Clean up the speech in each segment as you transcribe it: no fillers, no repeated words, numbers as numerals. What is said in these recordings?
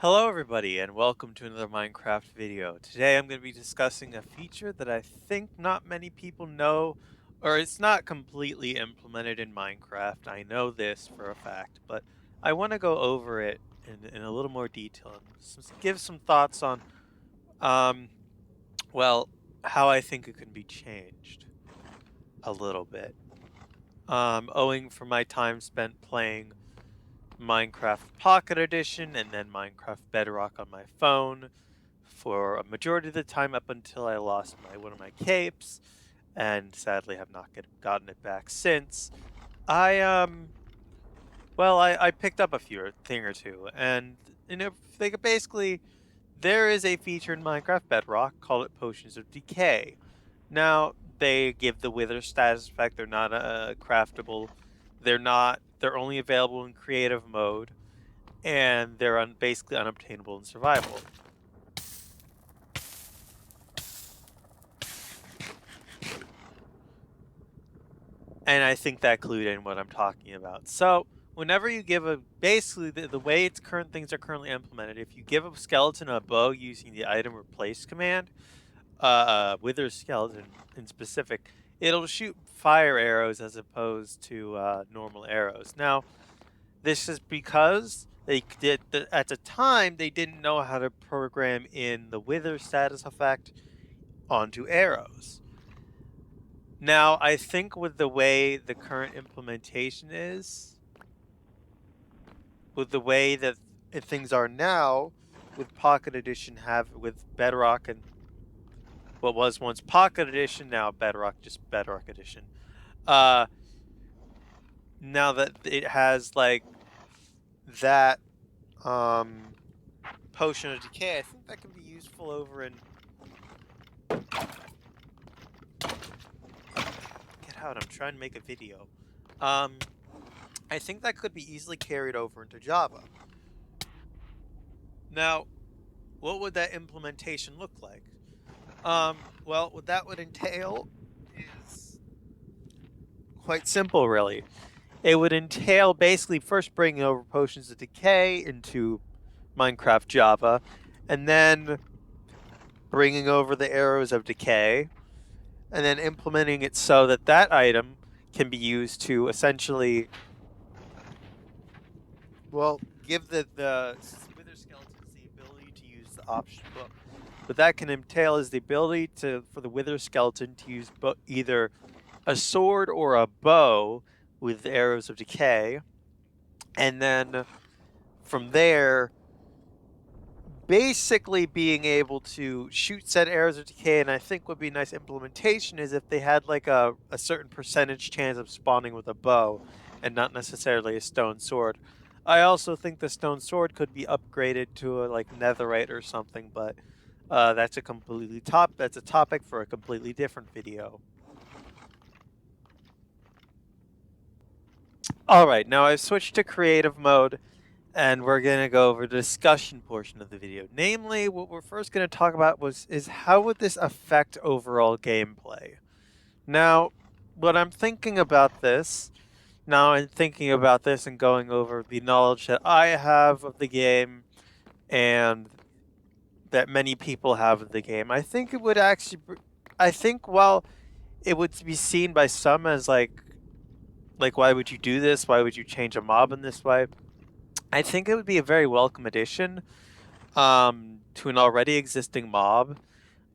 Hello everybody and welcome to another Minecraft video. Today I'm going to be discussing a feature that I think not many people know, or it's not completely implemented in Minecraft. I know this for a fact, but I want to go over it in a little more detail and give some thoughts on, um, well, how I think it can be changed a little bit. Owing for my time spent playing Minecraft Pocket Edition and then Minecraft Bedrock on my phone for a majority of the time up until I lost one of my capes, and sadly have not gotten it back since. I I picked up a thing or two, and basically there is a feature in Minecraft Bedrock, call it Potions of Decay. Now they give the Wither status effect. They're not craftable. They're only available in creative mode, and they're basically unobtainable in survival. And I think that clued in what I'm talking about. So whenever you give basically the way current things are currently implemented, if you give a skeleton a bow using the item replace command, Wither skeleton in specific, it'll shoot fire arrows as opposed to normal arrows. Now, this is because at the time they didn't know how to program in the Wither status effect onto arrows. Now, I think with the way the current implementation is, with the way that things are now, with Pocket Edition with Bedrock and what was once Pocket Edition, now Bedrock, just Bedrock Edition. Uh, Now that it has like that Potion of Decay, I think that can be useful over in. Get out! I'm trying to make a video. Um, I think that could be easily carried over into Java. Now, what would that implementation look like? Well, what that would entail is quite simple, really. It would entail basically first bringing over Potions of Decay into Minecraft Java, and then bringing over the Arrows of Decay, and then implementing it so that that item can be used to essentially, well, give the Wither Skeletons the ability to use the option book. What that can entail is the ability for the Wither Skeleton to use either a sword or a bow with arrows of decay, and then from there, basically being able to shoot said arrows of decay. And I think would be a nice implementation is if they had like a certain percentage chance of spawning with a bow and not necessarily a stone sword. I also think the stone sword could be upgraded to a like netherite or something, but that's a topic for a completely different video. Alright, now I've switched to creative mode, and we're going to go over the discussion portion of the video. Namely, what we're first going to talk about is how would this affect overall gameplay? Now, what I'm thinking about this, now I'm thinking about this and going over the knowledge that I have of the game and that many people have of the game, I think it would actually, I think while it would be seen by some as like why would you do this? Why would you change a mob in this way? I think it would be a very welcome addition to an already existing mob.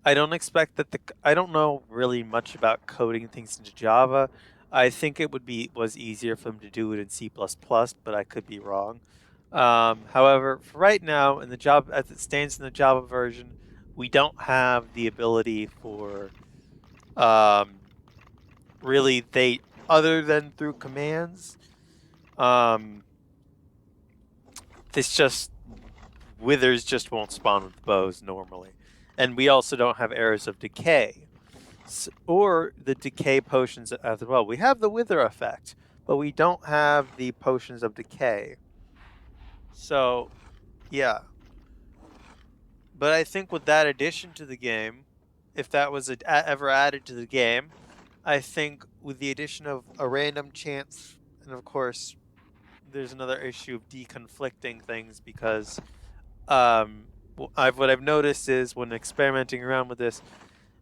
I don't expect that I don't know really much about coding things into Java. I think it was easier for them to do it in C++, but I could be wrong. However, for right now, in the Java as it stands in the Java version, we don't have the ability for um, really they other than through commands. Um, this just withers just won't spawn with bows normally. And we also don't have arrows of decay. Or the decay potions as well. We have the wither effect, but we don't have the potions of decay. So, yeah. But I think with that addition to the game, if that was ever added to the game, I think with the addition of a random chance, and of course, there's another issue of deconflicting things because what I've noticed is when experimenting around with this,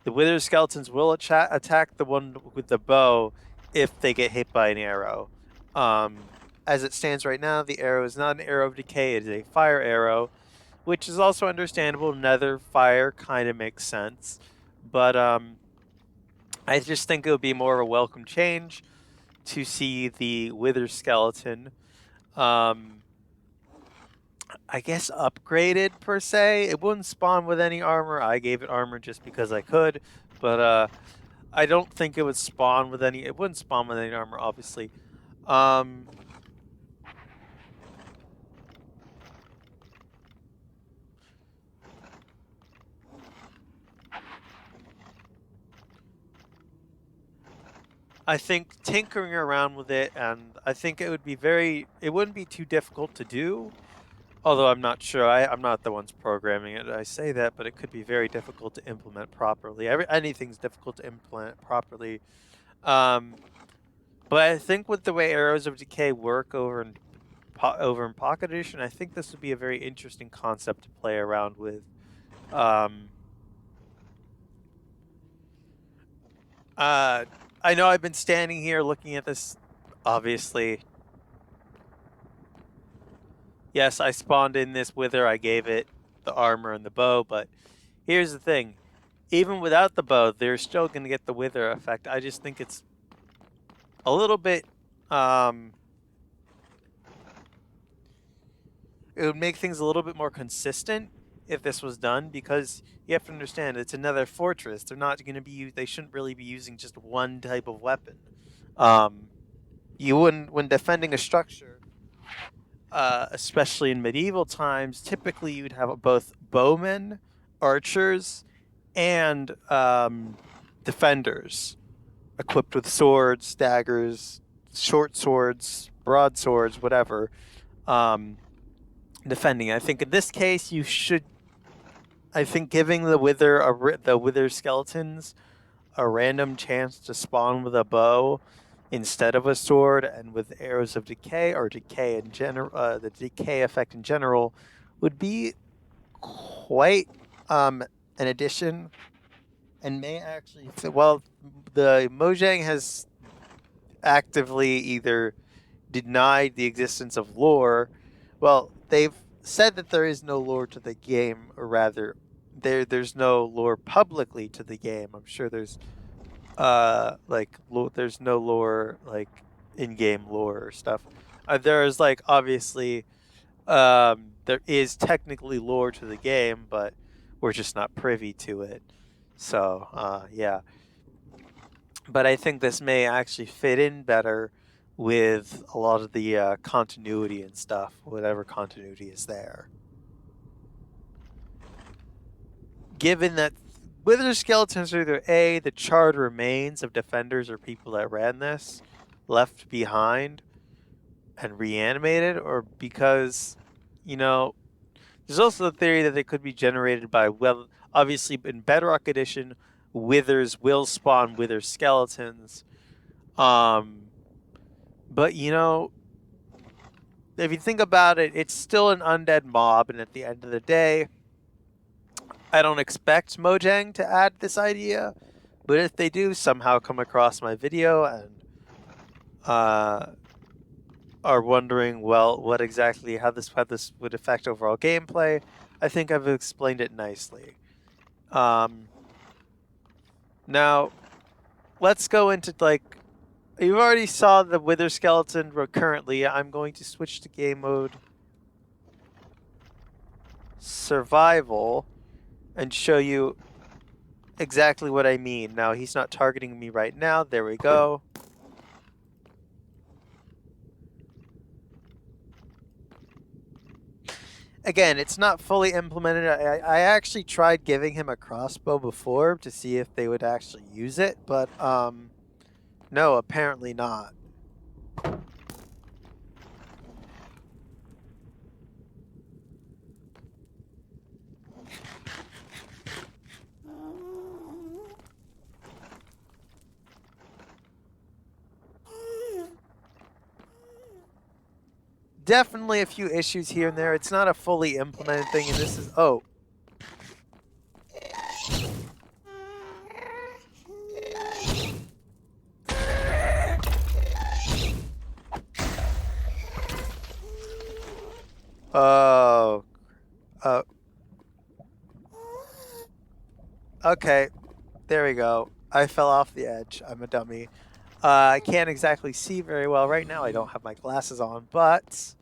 the wither skeletons will attack the one with the bow if they get hit by an arrow. Um, as it stands right now, the arrow is not an arrow of decay; it is a fire arrow, which is also understandable. Nether fire kind of makes sense, but I just think it would be more of a welcome change to see the wither skeleton. Um, I guess upgraded per se. It wouldn't spawn with any armor. I gave it armor just because I could, but I don't think it would spawn with any. It wouldn't spawn with any armor, obviously. Um, I think tinkering around with it, and I think it would be very. It wouldn't be too difficult to do. Although I'm not sure. I'm not the ones programming it. I say that, but it could be very difficult to implement properly. Anything's difficult to implement properly. Um, but I think with the way Arrows of Decay work over in Pocket Edition, I think this would be a very interesting concept to play around with. Um, I know I've been standing here looking at this. Obviously, yes, I spawned in this Wither. I gave it the armor and the bow, but here's the thing. Even without the bow, they're still going to get the Wither effect. I just think it's a little bit... it would make things a little bit more consistent if this was done, because you have to understand it's another fortress. They're not going to be... They shouldn't really be using just one type of weapon. You wouldn't... When defending a structure, especially in medieval times, typically you'd have both bowmen, archers, and defenders equipped with swords, daggers, short swords, broadswords, whatever, defending. I think in this case you should. I think giving the wither skeletons a random chance to spawn with a bow instead of a sword, and with arrows of decay or decay in general, the decay effect in general, would be quite an addition, and may actually. Well, the Mojang has actively either denied the existence of lore. Well, they've said that there is no lore to the game, or rather, there's no lore publicly to the game. I'm sure there's there's no lore like in-game lore or stuff. There's like obviously there is technically lore to the game, but we're just not privy to it. So yeah, but I think this may actually fit in better with a lot of the continuity and stuff, whatever continuity is there. Given that Wither skeletons are either A, the charred remains of defenders or people that ran this, left behind and reanimated, or because, there's also the theory that they could be generated by, well, obviously in Bedrock Edition, Withers will spawn Wither skeletons. But if you think about it, it's still an undead mob, and at the end of the day, I don't expect Mojang to add this idea, but if they do somehow come across my video and are wondering, well, what exactly how this would affect overall gameplay, I think I've explained it nicely. Now, let's go into you already saw the Wither skeleton currently. I'm going to switch to game mode survival and show you exactly what I mean. Now, he's not targeting me right now. There we go. Again, it's not fully implemented. I actually tried giving him a crossbow before to see if they would actually use it, but no, apparently not. definitely a few issues here and there. It's not a fully implemented thing, and this is oh. Oh. Uh, okay. There we go. I fell off the edge. I'm a dummy. I can't exactly see very well right now. I don't have my glasses on, but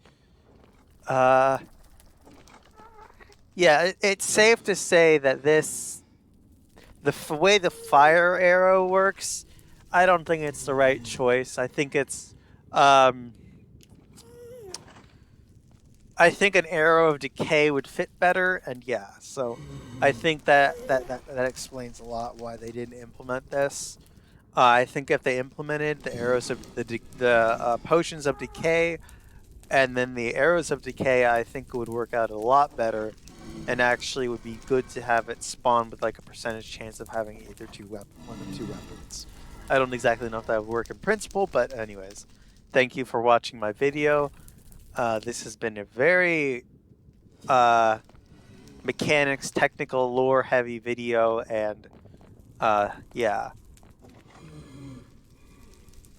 yeah, it's safe to say that the way the fire arrow works, I don't think it's the right choice. Um, I think an arrow of decay would fit better, and yeah, so I think that explains a lot why they didn't implement this. I think if they implemented the arrows of the potions of decay and then the arrows of decay, I think it would work out a lot better, and actually would be good to have it spawn with like a percentage chance of having either one of two weapons. I don't exactly know if that would work in principle, but anyways, thank you for watching my video. This has been a very mechanics, technical, lore heavy video, and yeah.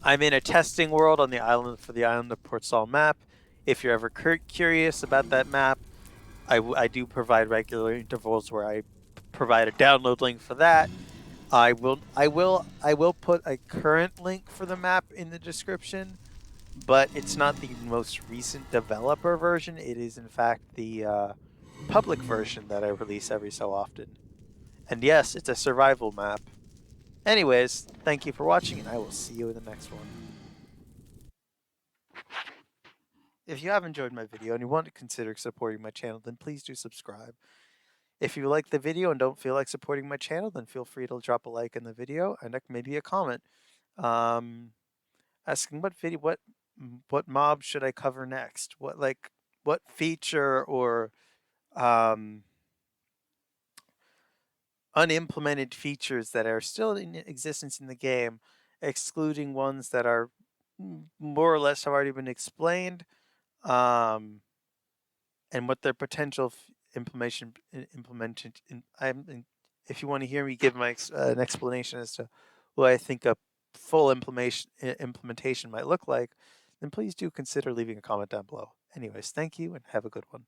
I'm in a testing world on the island for the island of Port Saul map. If you're ever curious about that map, I do provide regular intervals where I provide a download link for that. I will put a current link for the map in the description, but it's not the most recent developer version. It is in fact the public version that I release every so often. And yes, it's a survival map. Anyways, thank you for watching, and I will see you in the next one. If you have enjoyed my video and you want to consider supporting my channel, then please do subscribe. If you like the video and don't feel like supporting my channel, then feel free to drop a like in the video and maybe a comment. Asking what mob should I cover next? What feature or unimplemented features that are still in existence in the game, excluding ones that are more or less have already been explained, and what their potential implemented. If you want to hear me give an explanation as to what I think a full implementation might look like, then please do consider leaving a comment down below. Anyways, thank you and have a good one.